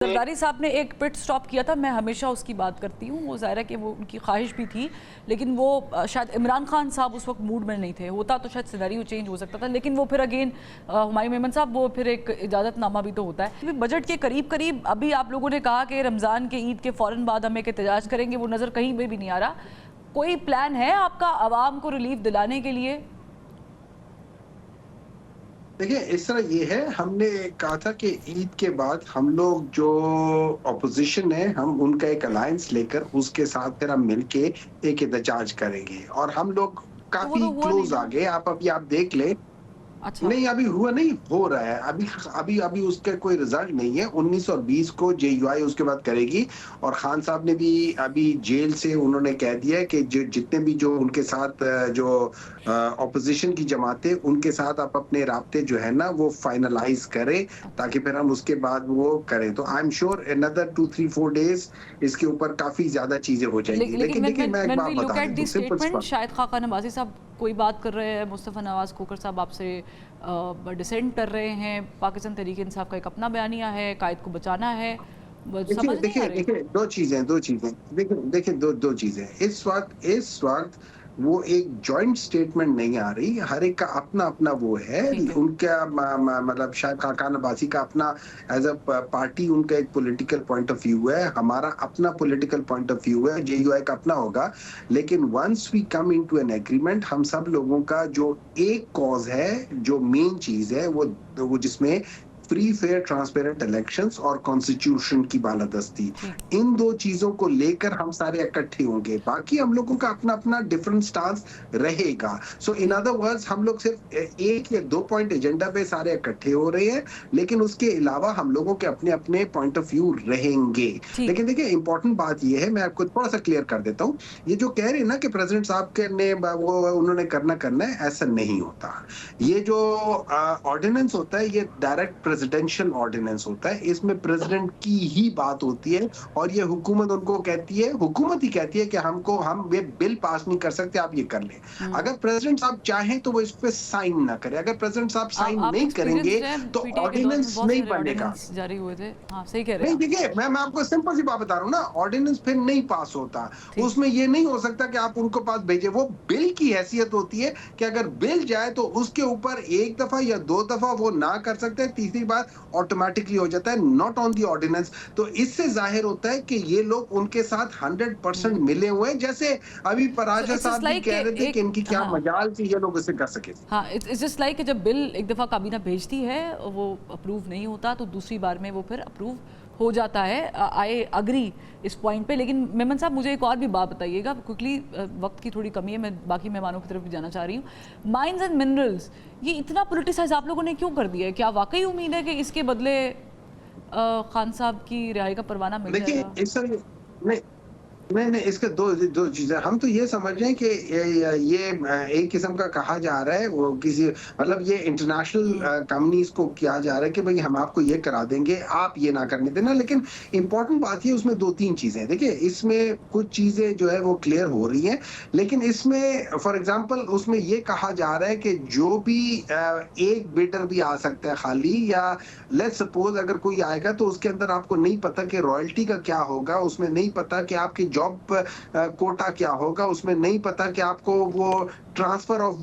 जरदारी साहब ने एक पिट स्टॉप किया था, मैं हमेशा उसकी बात करती हूँ। वो ज़ाहिर है कि वो उनकी ख्वाहिश भी थी, लेकिन वो शायद इमरान खान साहब उस वक्त मूड में नहीं थे। होता तो शायद सिनेरियो चेंज हो सकता था, लेकिन वो फिर अगेन हुमायूं मेमन साहब, वो फिर एक इजाज़तनामा भी तो होता है। बजट के करीब करीब अभी आप लोगों ने कहा कि रमज़ान के ईद के फ़ौरन बाद हम एक एहतजाज करेंगे, वो नज़र कहीं पे भी नहीं आ रहा। कोई प्लान है आपका आवाम को रिलीफ दिलाने के लिए? देखिए, इस तरह ये है, हमने कहा था कि ईद के बाद हम लोग जो ऑपोज़िशन है, हम उनका एक अलायंस लेकर उसके साथ फिर हम मिलके एक एहतजाज करेंगे और हम लोग तो वो काफ़ी तो हुआ नहीं क्लोज़ आ ना। गए। आप देख लें। अच्छा। नहीं, अभी हुआ नहीं, हो रहा है। अभी अभी अभी उसका कोई रिज़ल्ट नहीं है। 19 और 20 को जेयूआई उसके बाद करेगी और खान साहब ने भी अभी जेल से उन्होंने कह दिया है कि जो जितने भी जो उनके साथ ऑपोज़िशन की जमातें, उनके साथ आप अपने राब्ते जो है ना वो फाइनलाइज़ करें, अच्छा। ताकि फिर हम उसके बाद वो करें। तो I am sure another 2-3-4 days इसके ऊपर काफ़ी ज़्यादा चीज़ें हो जाएँगी। लेकिन लेकिन देखिए, मैं एक व्हेन बात वी लुक बता एट देता दी हूँ, सिंपल सी स्टेटमेंट, बात। शायद खाका नवाज़ी साहब कोई बात कर रहे हैं, मुस्तफ़ा नवाज़ खोखर साहब आपसे डिसेंट कर रहे हैं, पाकिस्तान तहरीक इंसाफ का एक अपना बयानिया है, कायद को बचाना है। देखिए समझ नहीं आ देखिए रही। देखिए 2 चीज़ें। देखिए 2 चीज़ें। इस वक़्त वो एक जॉइंट स्टेटमेंट नहीं आ रही। हर एक का अपना-अपना वो है। ठीक है। उनका म म मतलब शायद खाकान अब्बासी का अपना एज़ अ प पार्टी उनका एक पॉलिटिकल पॉइंट ऑफ व्यू है। हमारा अपना पॉलिटिकल पॉइंट ऑफ व्यू है। जेयूआई का अपना होगा। लेकिन once we come into an agreement, हम सब लोगों का जो एक कॉज़ है, जो मेन चीज़ है, वो जिसमें फ्री, फेयर, ट्रांसपेरेंट इलेक्शंस और कॉन्स्टिट्यूशन की बालादस्ती। ठीक। इन 2 चीज़ों को लेकर हम सारे इकट्ठे होंगे। बाकी हम लोगों का अपना-अपना डिफरेंट स्टांस रहेगा। सो इन ठीक। अदर वर्ड्स, हम लोग सिर्फ़ 1 या 2 पॉइंट एजेंडा पे सारे इकट्ठे हो रहे हैं, लेकिन उसके अलावा हम लोगों के अपने-अपने पॉइंट ऑफ व्यू रहेंगे। ठीक। लेकिन देखिए, इम्पोर्टेंट बात ये है, मैं आपको थोड़ा-सा क्लियर कर देता हूँ। ये जो कह रहे हैं ना कि प्रेज़िडेंट साहब के ने ब वो उन्होंने करना है, ऐसा नहीं होता। ये जो ऑर्डिनेंस होता है, ये डायरेक्ट प्रेसिडेंशियल ऑर्डिनेंस होता है। इसमें प्रेसिडेंट की ही बात होती है और ये हुकूमत उनको कहती है, हुकूमत ही कहती है कि हम ये बिल पास नहीं कर सकते, आप ये कर लें। हम्म। अगर प्रेसिडेंट साहब चाहें तो वो इस पे साइन ना करें। अगर प्रेसिडेंट साहब साइन आप नहीं करेंगे एक्सपीरियंस्ड हैं, तो पीटीआई के दौर में ऑर्डिनेंस बहुत नहीं सारे बनेगा। ऑर्डिनेंस जारी हुए थे। हाँ, सही कह रहे हैं नहीं, आप। देखिए, मैं आपको सिंपल सी बात बता रहा हूँ ना, ऑर्डिनेंस फिर नहीं पास होता। ठीक। उसमें ये नहीं हो सकता कि आप उनको पास भेजें। वो बिल की हैसियत होती है कि अगर बिल जाए तो उसके ऊपर 1 दफ़ा या 2 दफ़ा वो ना कर सकते हैं, तीसरी बार ऑटोमैटिकली हो जाता है, नॉट ऑन द ऑर्डिनेंस। तो इससे ज़ाहिर होता है कि ये लोग उनके साथ 100% हम्म। मिले हुए हैं। जैसे अभी सो पराजय इट्स जस्ट साहब भी लाइक कह कि रहे थे कि एक, इनकी क्या हाँ, मजाल कि ये लोग इसे कर सके। हाँ, इट्स जस्ट लाइक कि जब बिल एक दफ़ा काबीना भेजती है, वो अप्रूव नहीं होता, तो दूसरी बार में वो फिर अप्रूव हो जाता है। आई अग्री इस पॉइंट पे। लेकिन मेमन साहब, मुझे एक और भी बात बताइएगा क्विकली, वक्त की थोड़ी कमी है, मैं बाकी मेहमानों की तरफ भी जाना चाह रही हूँ। माइंस एंड मिनरल्स, ये इतना पोलिटिसाइज आप लोगों ने क्यों कर दिया है? क्या वाकई उम्मीद है कि इसके बदले खान साहब की रिहाई का परवाना मिल देखिए, जाएगा? इस तरह नहीं, नहीं, इसके 2 चीज़ें। हम तो ये समझ रहे हैं कि ये एक किस्म का कहा जा रहा है, वो किसी मतलब ये इंटरनेशनल हम्म। कंपनीज़ को किया जा रहा है कि भई हम आपको ये करा देंगे, आप ये ना करने देना। लेकिन इम्पोर्टेंट बात ये, उसमें 2-3 चीज़ें हैं। देखिए, इसमें कुछ चीज़ें जो है वो क्लियर हो रही हैं, लेकिन इसमें फॉर एग्ज़ाम्पल उसमें ये कहा जा रहा है कि जो भी एक बिडर भी आ सकता है खाली, या लेट्स सपोज़ अगर कोई आएगा तो उसके अंदर आपको नहीं पता कि रॉयल्टी का क्या होगा, उसमें नहीं पता कि आपकी जॉब कोटा क्या होगा, उसमें नहीं पता कि आपको वो ट्रांसफर ऑफ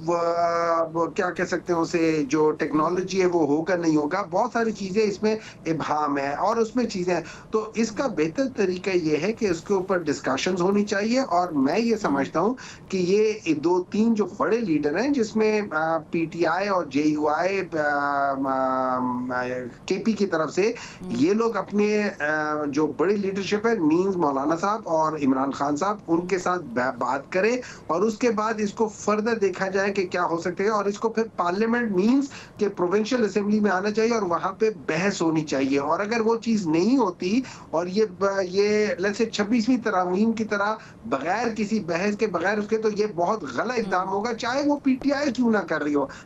वो क्या कह सकते हैं उसे, जो हम्म। टेक्नोलॉजी है वो होगा नहीं होगा। बहुत सारी चीज़ें इसमें इब्हाम है और उसमें चीज़ें हैं। तो इसका बेहतर तरीका ये है कि इसके ऊपर डिस्कशंस होनी चाहिए और मैं ये हम्म। समझता हूँ कि ये 2-3 जो बड़े लीडर हैं, जिसमें पीटीआई और जेयूआई केपी की तरफ से, हम्म। ये लोग अपने जो बड़ी लीडरशिप है, मीन्स मौलाना साहब और इमरान खान साहब, उनके साथ बात करें और उसके बाद इसको फर्दर देखा जाए कि क्या हो सकता है, और इसको फिर पार्लियामेंट मीन्स के प्रोविंशियल असेंबली में आना चाहिए और वहां पे बहस होनी चाहिए। और अगर वो चीज नहीं होती और ये लेट्स से 26वीं तरमीम की तरह बगैर किसी बहस के, बगैर उसके, तो ये बहुत गलत इकदाम हम्म। होगा, चाहे वो पीटीआई क्यों ना कर रही हो।